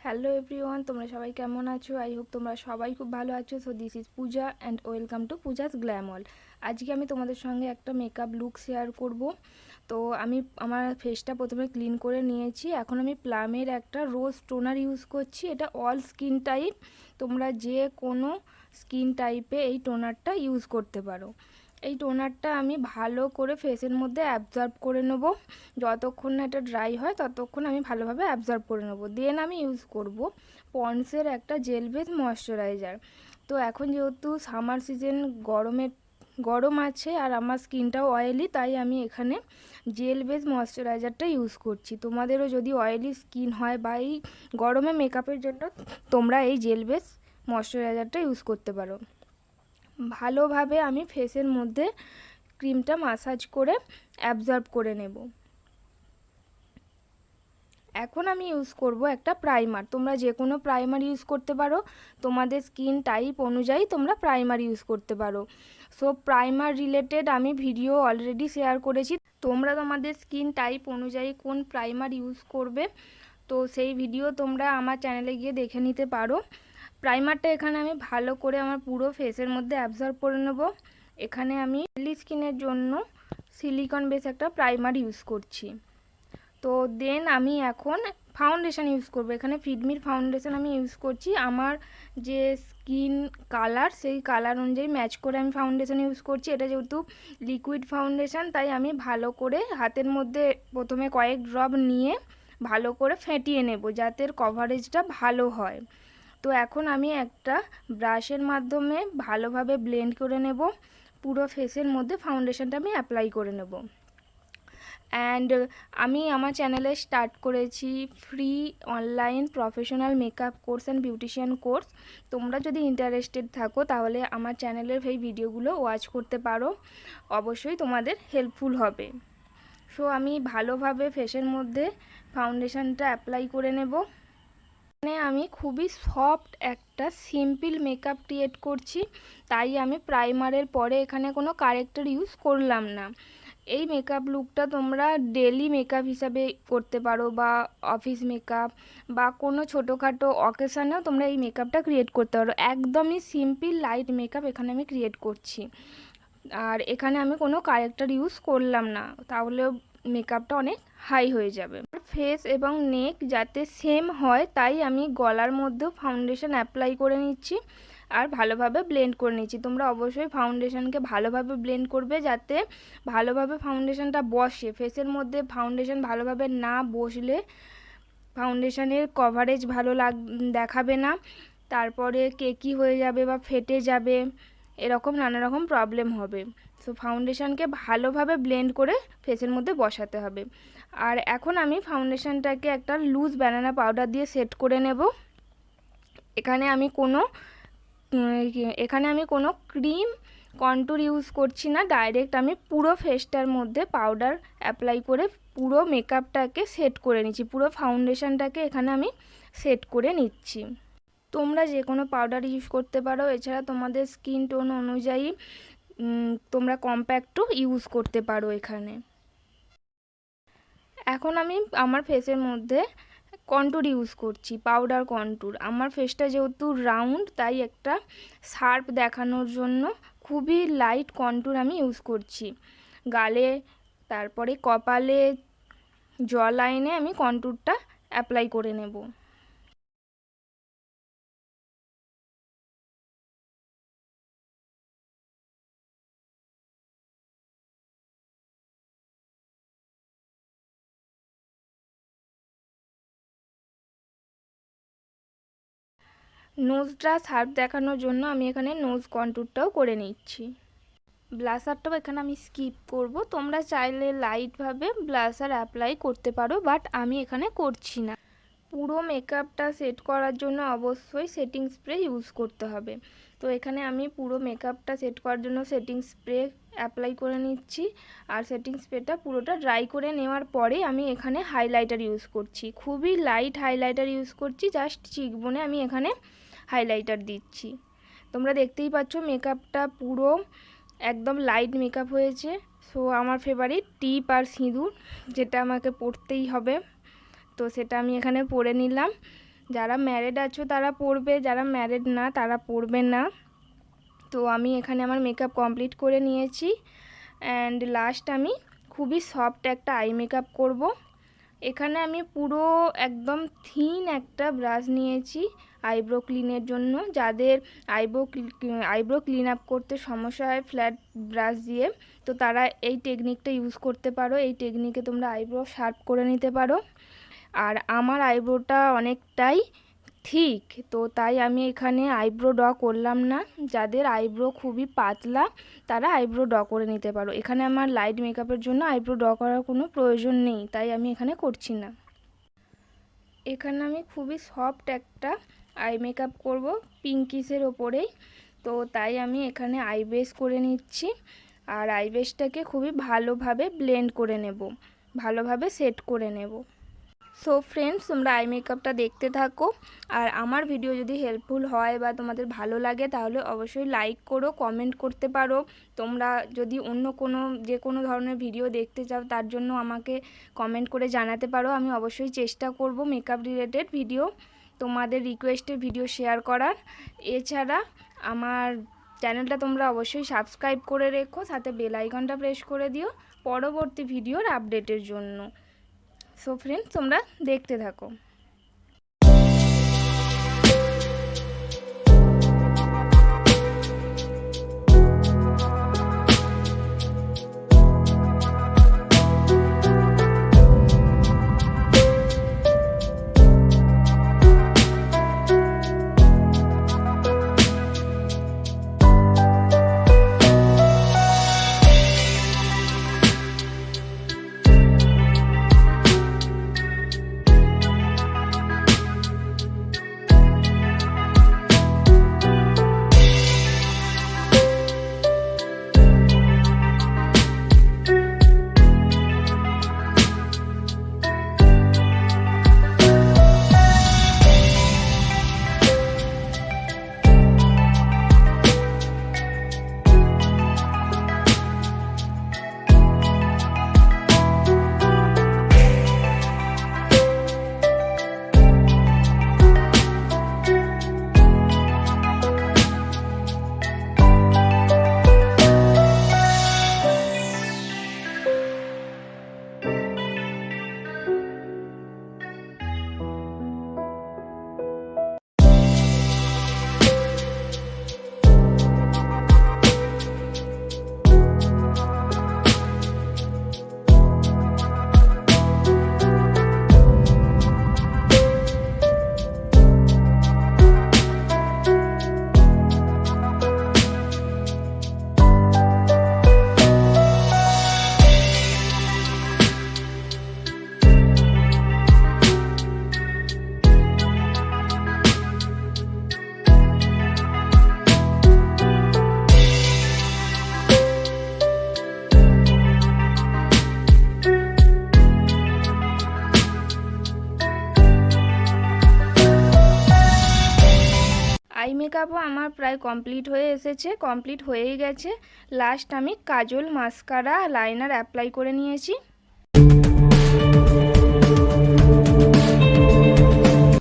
Hello everyone, তোমরা সবাই কেমন আছো? আই হোপ তোমরা সবাই খুব ভালো আছো। So this is Puja and welcome to Puja's glam world. আজকে আমি তোমাদের সঙ্গে একটা মেকআপ লুক শেয়ার করব। তো আমি আমার ফেসটা প্রথমে ক্লিন করে নিয়েছি। এখন আমি প্লামের একটা রোজ টোনার ইউজ করছি। এটা অল স্কিন টাইপ, তোমরা যে কোনো স্কিন টাইপে এই টোনারটা ইউজ করতে পারো। এই টোনারটা আমি ভালো করে ফেসের মধ্যে অ্যাবজর্ব করে নেব। যতক্ষণ না এটা ড্রাই হয় ততক্ষণ আমি ভালোভাবে অ্যাবজর্ব করে নেব। দেন আমি ইউজ করব পন্ডসের একটা জেল বেস ময়শ্চারাইজার। তো এখন যেহেতু সামার সিজন, গরম আছে আর আমার স্কিনটাও অয়েলি, তাই আমি এখানে জেল বেস ময়শ্চারাইজারটা ইউজ করছি। তোমাদেরও যদি অয়েলি স্কিন হয় বা এই গরমে মেকআপের জন্য তোমরা এই জেল বেস ময়শ্চারাইজারটা ইউজ করতে পারো। ভালোভাবে আমি ফেসের মধ্যে ক্রিমটা মাসাজ করে অ্যাবজর্ব করে নেব। এখন আমি ইউজ করব একটা প্রাইমার। তোমরা যে কোনো প্রাইমার ইউজ করতে পারো, তোমাদের স্কিন টাইপ অনুযায়ী তোমরা প্রাইমার ইউজ করতে পারো। সো প্রাইমার রিলেটেড আমি ভিডিও অলরেডি শেয়ার করেছি, তোমরা তোমাদের স্কিন টাইপ অনুযায়ী কোন প্রাইমার ইউজ করবে তো সেই ভিডিও তোমরা আমার চ্যানেলে গিয়ে দেখে নিতে পারো। প্রাইমারটা এখানে আমি ভালো করে আমার পুরো ফেসের মধ্যে অ্যাবজর্ব করে নেব। এখানে আমি অয়েলি স্কিনের জন্য সিলিকন বেস একটা প্রাইমার ইউজ করছি। তো দেন আমি এখন ফাউন্ডেশন ইউজ করব। এখানে ফিটমির ফাউন্ডেশন আমি ইউজ করছি। আমার যে স্কিন কালার, সেই কালার অনুযায়ী ম্যাচ করে আমি ফাউন্ডেশন ইউজ করছি। এটা যেহেতু লিকুইড ফাউন্ডেশন, তাই আমি ভালো করে হাতের মধ্যে প্রথমে কয়েক ড্রপ নিয়ে ভালো করে ফেটিয়ে নেব, যাতে কভারেজটা ভালো হয়। তো এখন আমি একটা ব্রাশের মাধ্যমে ভালোভাবে ব্লেন্ড করে নেব। পুরো ফেসের মধ্যে ফাউন্ডেশনটা আমি অ্যাপ্লাই করে নেব। অ্যান্ড আমি আমার চ্যানেলে স্টার্ট করেছি free online professional makeup course and beautician course. তোমরা যদি ইন্টারেস্টেড থাকো তাহলে আমার চ্যানেলের এই ভিডিওগুলো ওয়াচ করতে পারো, অবশ্যই তোমাদের হেল্পফুল হবে। সো আমি ভালোভাবে ফেসের মধ্যে ফাউন্ডেশনটা অ্যাপ্লাই করে নেব। এখানে আমি খুবই সফট একটা সিম্পল মেকআপ ক্রিয়েট করছি, তাই আমি প্রাইমারের পরে এখানে কোনো কারেক্টর ইউজ করলাম না। এই মেকআপ লুকটা তোমরা ডেলি মেকআপ হিসাবে করতে পারো, বা অফিস মেকআপ বা কোনো ছোটোখাটো অকেশানেও তোমরা এই মেকআপটা ক্রিয়েট করতে পারো। একদমই সিম্পল লাইট মেকআপ এখানে আমি ক্রিয়েট করছি, আর এখানে আমি কোনো কারেক্টর ইউজ করলাম না, তাহলে মেকআপটা অনেক হাই হয়ে যাবে। ফেস এবং নেক যাতে সেম হয়, তাই আমি গলার মধ্যেও ফাউন্ডেশন অ্যাপ্লাই করে নিচ্ছি আর ভালোভাবে ব্লেন্ড করে নিচ্ছি। তোমরা অবশ্যই ফাউন্ডেশনকে ভালোভাবে ব্লেন্ড করবে, যাতে ভালোভাবে ফাউন্ডেশনটা বসে। ফেসের মধ্যে ফাউন্ডেশন ভালোভাবে না বসলে ফাউন্ডেশনের কভারেজ ভালো দেখাবে না, তারপরে কেকি হয়ে যাবে বা ফেটে যাবে, এরকম নানা রকম প্রবলেম হবে। সো ফাউন্ডেশনকে ভালোভাবে ব্লেন্ড করে ফেসের মধ্যে বসাতে হবে। আর এখন আমি ফাউন্ডেশনটাকে একটা লুজ ব্যানানা পাউডার দিয়ে সেট করে নেব। এখানে আমি কোনো ক্রিম কন্ট্যুর ইউজ করছি না, ডাইরেক্ট আমি পুরো ফেসটার মধ্যে পাউডার অ্যাপ্লাই করে পুরো মেকআপটাকে সেট করে নিচ্ছি। পুরো ফাউন্ডেশনটাকে এখানে আমি সেট করে নিচ্ছি। তোমরা যে কোনো পাউডার ইউজ করতে পারো, এছাড়া তোমাদের স্কিন টোন অনুযায়ী তোমরা কম্প্যাক্টও ইউজ করতে পারো এখানে। এখন আমি আমার ফেসের মধ্যে কন্ট্যুর ইউজ করছি, পাউডার কন্ট্যুর। আমার ফেসটা যেহেতু রাউন্ড, তাই একটা শার্প দেখানোর জন্য খুবই লাইট কন্ট্যুর আমি ইউজ করছি। গালে, তারপরে কপালে, জ লাইনে আমি কন্ট্যুরটা অ্যাপ্লাই করে নেব। নোজটা শার্প দেখানোর জন্য আমি এখানে নোজ কন্ট্যুরটাও করে নিচ্ছি। ব্লাশারটাও এখানে আমি স্কিপ করব। তোমরা চাইলে লাইটভাবে ব্লাশার অ্যাপ্লাই করতে পারো, বাট আমি এখানে করছি না। পুরো মেকআপটা সেট করার জন্য অবশ্যই সেটিং স্প্রে ইউজ করতে হবে। তো এখানে আমি পুরো মেকআপটা সেট করার জন্য সেটিং স্প্রে অ্যাপ্লাই করে নিচ্ছি, আর সেটিং স্প্রেটা পুরোটা ড্রাই করে নেওয়ার পরে আমি এখানে হাইলাইটার ইউজ করছি। খুবই লাইট হাইলাইটার ইউজ করছি, জাস্ট চিকবোনে আমি এখানে হাইলাইটার দিচ্ছি। তোমরা দেখতেই পাচ্ছ মেকআপটা পুরো একদম লাইট মেকআপ হয়েছে। সো আমার ফেভারিট টিপ আর সিঁদুর, যেটা আমাকে পরতেই হবে, তো সেটা আমি এখানে পরে নিলাম। যারা ম্যারিড আছো তারা পরবে, যারা ম্যারিড না তারা পরবে না। তো আমি এখানে আমার মেকআপ কমপ্লিট করে নিয়েছি। অ্যান্ড লাস্ট আমি খুবই সফট একটা আই মেকআপ করব। এখানে আমি পুরো একদম থিন একটা ব্রাশ নিয়েছি আইব্রো ক্লিনের জন্য। যাদের আইব্রো ক্লিন আপ করতে সমস্যা হয় ফ্ল্যাট ব্রাশ দিয়ে, তো তারা এই টেকনিকটা ইউজ করতে পারো। এই টেকনিকে তোমরা আইব্রো শার্প করে নিতে পারো। আর আমার আইব্রোটা অনেকটাই ঠিক, তো তাই আমি এখানে আইব্রো ড্র করলাম না। যাদের আইব্রো খুবই পাতলা তারা আইব্রো ড্র করে নিতে পারো। এখানে আমার লাইট মেকআপের জন্য আইব্রো ড্র করার কোনো প্রয়োজন নেই, তাই আমি এখানে করছি না। এখানে আমি খুবই সফট একটা আই মেকআপ করব পিঙ্কিসের ওপরেই, তো তাই আমি এখানে আই বেস করে নিচ্ছি। আর আই বেসটাকে খুবই ভালোভাবে ব্লেন্ড করে নেব, ভালোভাবে সেট করে নেব। সো ফ্রেন্ডস, তোমরা আই মেকআপটা দেখতে থাকো। আর আমার ভিডিও যদি হেল্পফুল হয় বা তোমাদের ভালো লাগে তাহলে অবশ্যই লাইক করো, কমেন্ট করতে পারো। তোমরা যদি অন্য যে কোনো ধরনের ভিডিও দেখতে চাও তার জন্য আমাকে কমেন্ট করে জানাতে পারো। আমি অবশ্যই চেষ্টা করব মেকআপ রিলেটেড ভিডিও, তোমাদের রিকোয়েস্টের ভিডিও শেয়ার করার। এছাড়া আমার চ্যানেলটা তোমরা অবশ্যই সাবস্ক্রাইব করে রেখো, সাথে বেল আইকনটা প্রেস করে দিও পরবর্তী ভিডিওর আপডেটের জন্য। সো ফ্রেন্ডস, তোমরা দেখতে থাকো। আই মেকআপও আমার প্রায় কমপ্লিট হয়েই গেছে। লাস্ট আমি কাজল, মাস্কারা, লাইনার অ্যাপ্লাই করে নিয়েছি।